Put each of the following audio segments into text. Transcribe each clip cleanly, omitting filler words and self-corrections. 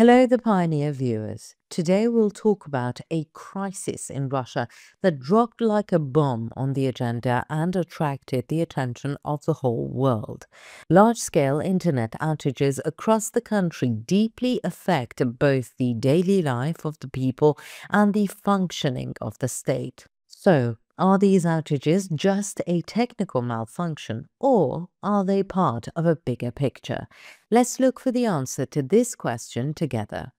Hello, the Pioneer viewers. Today we'll talk about a crisis in Russia that dropped like a bomb on the agenda and attracted the attention of the whole world. Large-scale internet outages across the country deeply affect both the daily life of the people and the functioning of the state. So, are these outages just a technical malfunction, or are they part of a bigger picture? Let's look for the answer to this question together.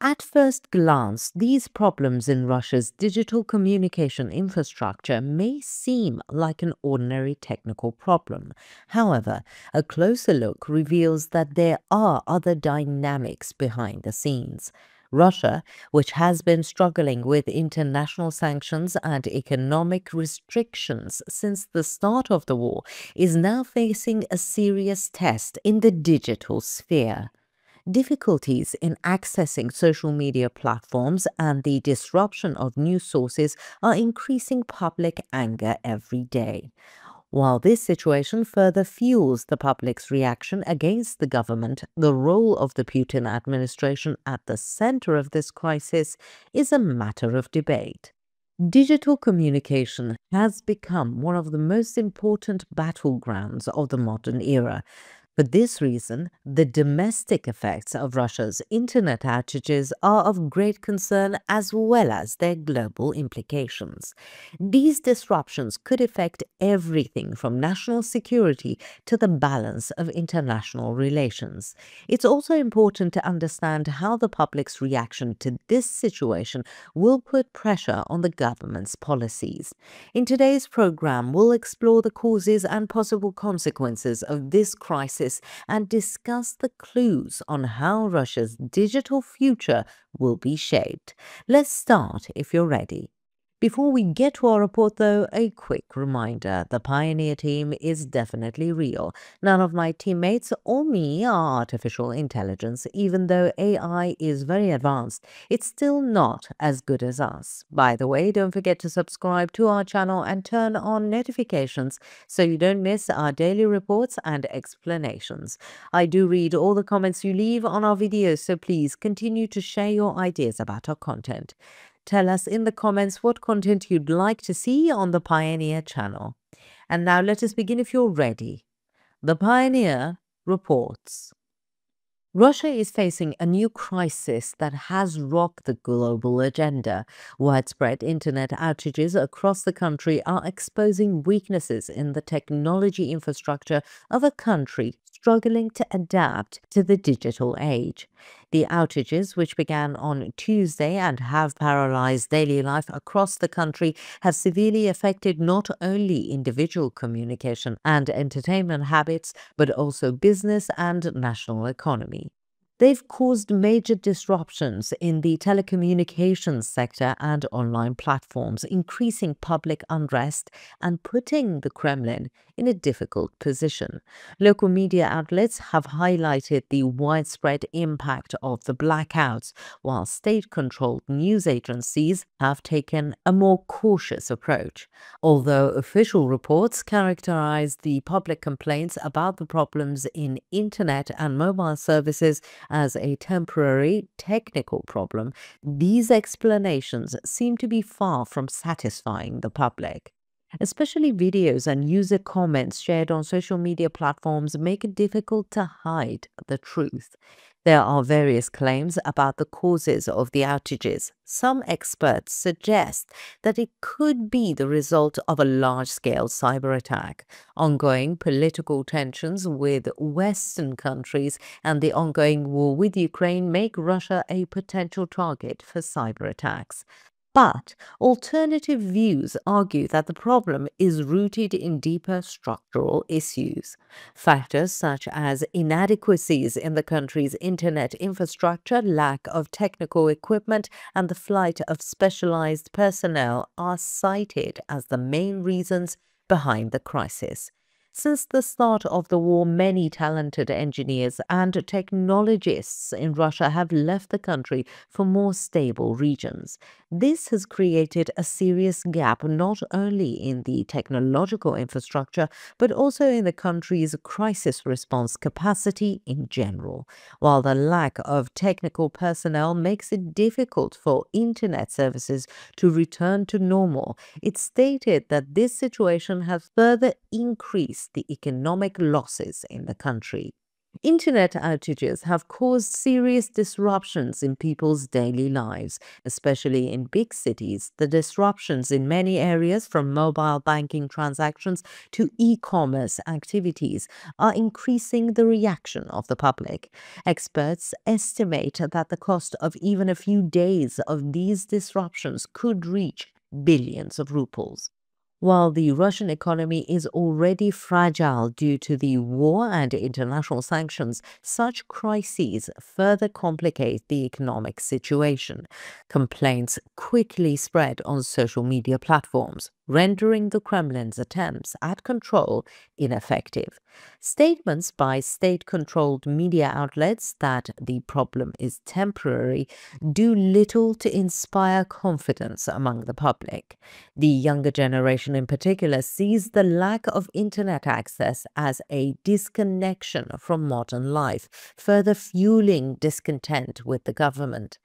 At first glance, these problems in Russia's digital communication infrastructure may seem like an ordinary technical problem. However, a closer look reveals that there are other dynamics behind the scenes. Russia, which has been struggling with international sanctions and economic restrictions since the start of the war, is now facing a serious test in the digital sphere. Difficulties in accessing social media platforms and the disruption of news sources are increasing public anger every day. While this situation further fuels the public's reaction against the government, the role of the Putin administration at the center of this crisis is a matter of debate. Digital communication has become one of the most important battlegrounds of the modern era. For this reason, the domestic effects of Russia's internet outages are of great concern as well as their global implications. These disruptions could affect everything from national security to the balance of international relations. It's also important to understand how the public's reaction to this situation will put pressure on the government's policies. In today's program, we'll explore the causes and possible consequences of this crisis and discuss the clues on how Russia's digital future will be shaped. Let's start if you're ready. Before we get to our report, though, a quick reminder. The Pioneer team is definitely real. None of my teammates or me are artificial intelligence. Even though AI is very advanced, it's still not as good as us. By the way, don't forget to subscribe to our channel and turn on notifications so you don't miss our daily reports and explanations. I do read all the comments you leave on our videos, so please continue to share your ideas about our content. Tell us in the comments what content you'd like to see on the Pioneer channel. And now let us begin if you're ready. The Pioneer reports. Russia is facing a new crisis that has rocked the global agenda. Widespread internet outages across the country are exposing weaknesses in the technology infrastructure of a country struggling to adapt to the digital age. The outages, which began on Tuesday and have paralyzed daily life across the country, have severely affected not only individual communication and entertainment habits, but also business and national economy. They've caused major disruptions in the telecommunications sector and online platforms, increasing public unrest and putting the Kremlin in a difficult position. Local media outlets have highlighted the widespread impact of the blackouts, while state-controlled news agencies have taken a more cautious approach. Although official reports characterize the public complaints about the problems in internet and mobile services as a temporary technical problem, these explanations seem to be far from satisfying the public. Especially videos and user comments shared on social media platforms make it difficult to hide the truth. There are various claims about the causes of the outages. Some experts suggest that it could be the result of a large-scale cyber attack. Ongoing political tensions with Western countries and the ongoing war with Ukraine make Russia a potential target for cyber attacks. But alternative views argue that the problem is rooted in deeper structural issues. Factors such as inadequacies in the country's internet infrastructure, lack of technical equipment, and the flight of specialized personnel are cited as the main reasons behind the crisis. Since the start of the war, many talented engineers and technologists in Russia have left the country for more stable regions. This has created a serious gap not only in the technological infrastructure but also in the country's crisis response capacity in general. While the lack of technical personnel makes it difficult for internet services to return to normal, it stated that this situation has further increased the economic losses in the country. Internet outages have caused serious disruptions in people's daily lives, especially in big cities. The disruptions in many areas, from mobile banking transactions to e-commerce activities, are increasing the reaction of the public. Experts estimate that the cost of even a few days of these disruptions could reach billions of rubles. While the Russian economy is already fragile due to the war and international sanctions, such crises further complicate the economic situation. Complaints quickly spread on social media platforms, rendering the Kremlin's attempts at control ineffective. Statements by state-controlled media outlets that the problem is temporary do little to inspire confidence among the public. The younger generation in particular sees the lack of internet access as a disconnection from modern life, further fueling discontent with the government.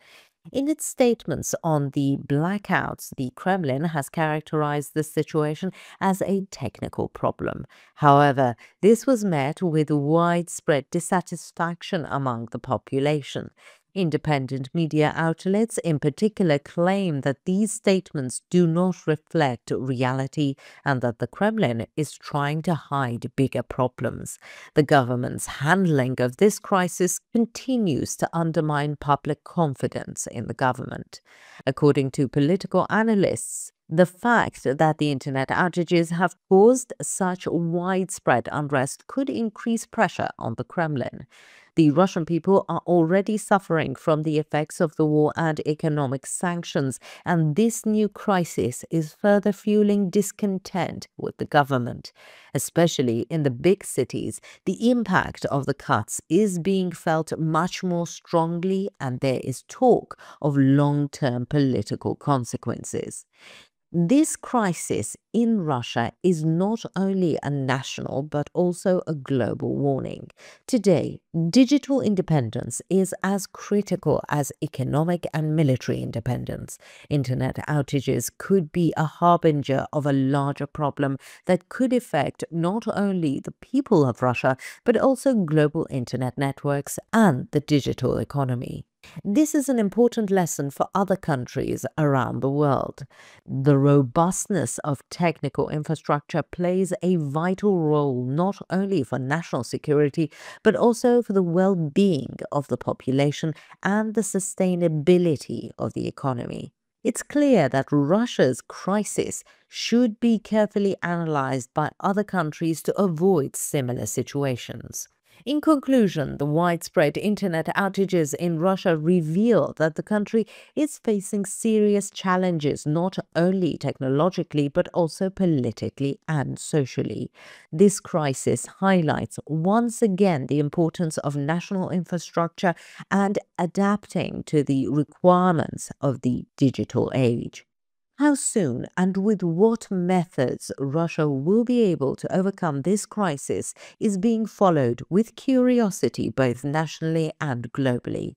In its statements on the blackouts, the Kremlin has characterized the situation as a technical problem. However, this was met with widespread dissatisfaction among the population. Independent media outlets in particular claim that these statements do not reflect reality and that the Kremlin is trying to hide bigger problems. The government's handling of this crisis continues to undermine public confidence in the government. According to political analysts, the fact that the internet outages have caused such widespread unrest could increase pressure on the Kremlin. The Russian people are already suffering from the effects of the war and economic sanctions, and this new crisis is further fueling discontent with the government. Especially in the big cities, the impact of the cuts is being felt much more strongly, and there is talk of long-term political consequences. This crisis in Russia is not only a national but also a global warning. Today, digital independence is as critical as economic and military independence. Internet outages could be a harbinger of a larger problem that could affect not only the people of Russia but also global internet networks and the digital economy. This is an important lesson for other countries around the world. The robustness of technical infrastructure plays a vital role not only for national security but also for the well-being of the population and the sustainability of the economy. It's clear that Russia's crisis should be carefully analyzed by other countries to avoid similar situations. In conclusion, the widespread internet outages in Russia reveal that the country is facing serious challenges not only technologically but also politically and socially. This crisis highlights once again the importance of national infrastructure and adapting to the requirements of the digital age. How soon and with what methods Russia will be able to overcome this crisis is being followed with curiosity both nationally and globally.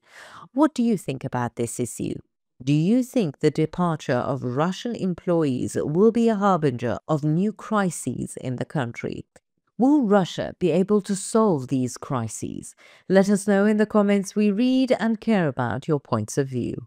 What do you think about this issue? Do you think the departure of Russian employees will be a harbinger of new crises in the country? Will Russia be able to solve these crises? Let us know in the comments. We read and care about your points of view.